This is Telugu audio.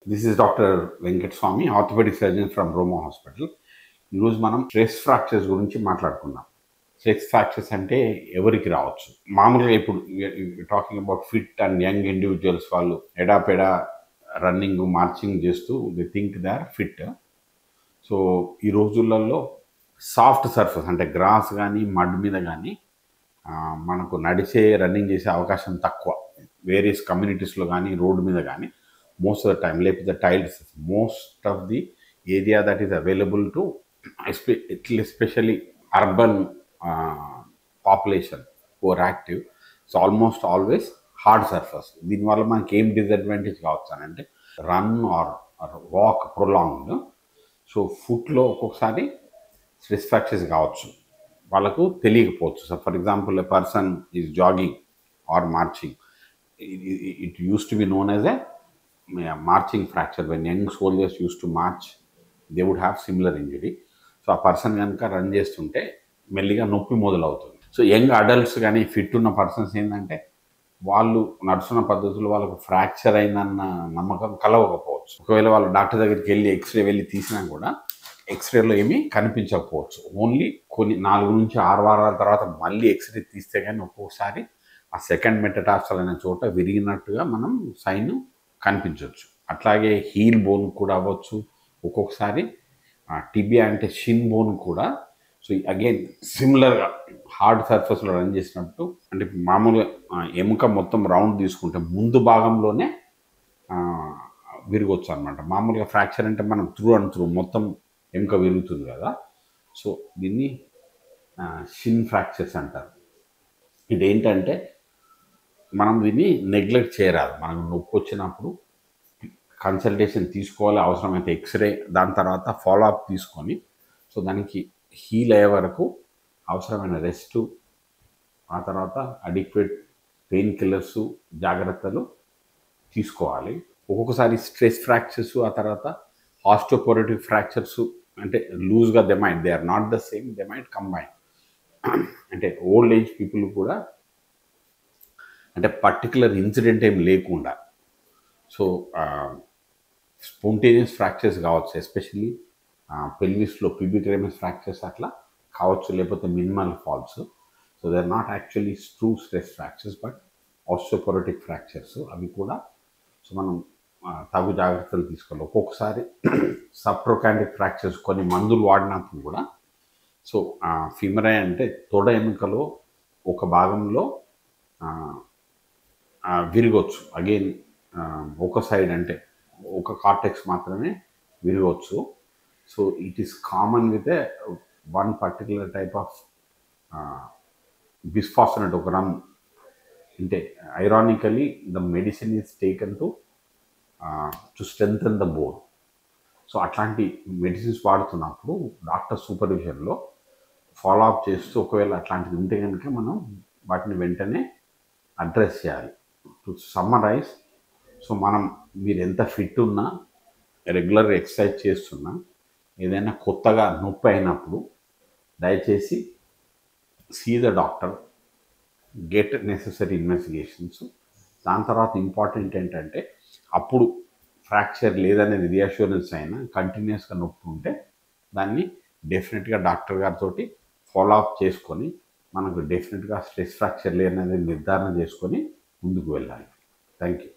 This is doctor Venkata Swamy, orthopaedic surgeon from Romo hospital. ఈరోజు మనం స్ట్రెస్ ఫ్రాక్చర్స్ గురించి మాట్లాడుకుందాం. స్ట్రెస్ ఫ్రాక్చర్స్ అంటే ఎవరికి రావచ్చు? మామూలుగా ఇప్పుడు talking about fit and young individuals, వాళ్ళు ఎడాపెడా రన్నింగ్ మార్చింగ్ చేస్తూ they think they are fit. So ఈ రోజులలో సాఫ్ట్ సర్ఫేస్ అంటే గ్రాస్ కానీ మడ్ మీద కానీ మనకు నడిచే రన్నింగ్ చేసే అవకాశం తక్కువ. వేరియస్ కమ్యూనిటీస్లో కానీ రోడ్డు మీద కానీ most of the time, లేకపోతే tiles, most of the area that is available to especially urban population who are active. So almost always hard surface. దీనివల్ల మనకి ఏం డిసడ్వాంటేజ్ కావచ్చు అని అంటే run or walk prolonged. So ఫుట్లో ఒక్కొక్కసారి స్ట్రెస్ ఫ్రాక్చర్స్ కావచ్చు, వాళ్ళకు తెలియకపోవచ్చు. So for example, a person is jogging or marching, it use to be known as a marching fracture. When young soldiers used to march, they would have similar injury. So ఆ పర్సన్ కనుక రన్ చేస్తుంటే మెల్లిగా నొప్పి మొదలవుతుంది. సో యంగ్ అడల్ట్స్ కానీ ఫిట్ ఉన్న పర్సన్స్ ఏంటంటే వాళ్ళు నడుస్తున్న పద్ధతులు వాళ్ళకు ఫ్రాక్చర్ అయిందన్న నమ్మకం కలవకపోవచ్చు. ఒకవేళ వాళ్ళు డాక్టర్ దగ్గరికి వెళ్ళి ఎక్స్రే వెళ్ళి తీసినా కూడా ఎక్స్రేలో ఏమీ కనిపించకపోవచ్చు. ఓన్లీ కొన్ని 4 నుంచి 6 వారాల తర్వాత మళ్ళీ ఎక్స్రే తీస్తే కానీ ఒక్కొక్కసారి ఆ సెకండ్ మెటటార్సల్ అనే చోట విరిగినట్టుగా మనం సైన్ కనిపించవచ్చు. అట్లాగే హీల్ బోన్ కూడా అవ్వచ్చు, ఒక్కొక్కసారి టిబియా అంటే షిన్ బోన్ కూడా. సో అగైన్ సిమిలర్గా హార్డ్ సర్ఫేస్లో రన్ చేసినట్టు, అంటే మామూలుగా ఎముక మొత్తం రౌండ్ తీసుకుంటే ముందు భాగంలోనే విరగొచ్చు అనమాట. మామూలుగా ఫ్రాక్చర్ అంటే మనం త్రూ అండ్ త్రూ మొత్తం ఎముక విరుగుతుంది కదా. సో దీన్ని షిన్ ఫ్రాక్చర్స్ అంటారు. ఇదేంటంటే మనం దీన్ని నెగ్లెక్ట్ చేయరాదు. మనకు నొప్పి వచ్చినప్పుడు కన్సల్టేషన్ తీసుకోవాలి, అవసరమైతే ఎక్స్రే, దాని తర్వాత ఫాలోఅప్ తీసుకొని, సో దానికి హీల్ అయ్యే వరకు అవసరమైన రెస్ట్, ఆ తర్వాత అడిక్వేట్ పెయిన్ కిల్లర్స్, జాగ్రత్తలు తీసుకోవాలి. ఒక్కొక్కసారి స్ట్రెస్ ఫ్రాక్చర్స్, ఆ తర్వాత ఆస్టియోపోరోటిక్ ఫ్రాక్చర్స్ అంటే లూజ్గా they are not the same, they might combine. అంటే ఓల్డ్ ఏజ్ పీపుల్ కూడా అంటే పర్టికులర్ ఇన్సిడెంట్ ఏం లేకుండా, సో స్పాంటేనియస్ ఫ్రాక్చర్స్ కావచ్చు, ఎస్పెషల్లీ పెల్విస్లో ప్యూబిక్ రేమస్ ఫ్రాక్చర్స్ అట్లా కావచ్చు, లేకపోతే minimal falls. So they are not actually true stress fractures but osteoporotic fractures, అవి కూడా. సో మనం తగు జాగ్రత్తలు తీసుకోవాలి. ఒక్కొక్కసారి సబ్ట్రోకాండిక్ ఫ్రాక్చర్స్ కొన్ని మందులు వాడినప్పుడు కూడా, సో ఫిమరై అంటే తొడ ఎముకలో ఒక భాగంలో విరగొచ్చు. అగైన్ ఒక సైడ్ అంటే ఒక కార్టెక్స్ మాత్రమే విరగొచ్చు. So it is common with a one particular type of bisphosphonate, ఒక రమ్. అంటే ironically the medicine is taken to strengthen the bone. So అట్లాంటి మెడిసిన్స్ వాడుతున్నప్పుడు డాక్టర్ సూపర్విజన్లో ఫాలోఅప్ చేస్తూ, ఒకవేళ అట్లాంటిది ఉంటే కనుక మనం వాటిని వెంటనే అడ్రస్ చేయాలి. టు సమ్మరైజ్, సో మీరు ఎంత ఫిట్ ఉన్నా, రెగ్యులర్ ఎక్సర్సైజ్ చేస్తున్నా, ఏదైనా కొత్తగా నొప్పి అయినప్పుడు దయచేసి see the doctor, get necessary investigations. దాని తర్వాత ఇంపార్టెంట్ ఏంటంటే, అప్పుడు ఫ్రాక్చర్ లేదనేది రియాష్యూరెన్స్ అయినా కంటిన్యూస్గా నొప్పి ఉంటే దాన్ని డెఫినెట్గా డాక్టర్ గారితో ఫాలోఅప్ చేసుకొని, మనకు డెఫినెట్గా స్ట్రెస్ ఫ్రాక్చర్ లేదనేది నిర్ధారణ చేసుకొని ముందుకు వెళ్ళాలి. Thank you.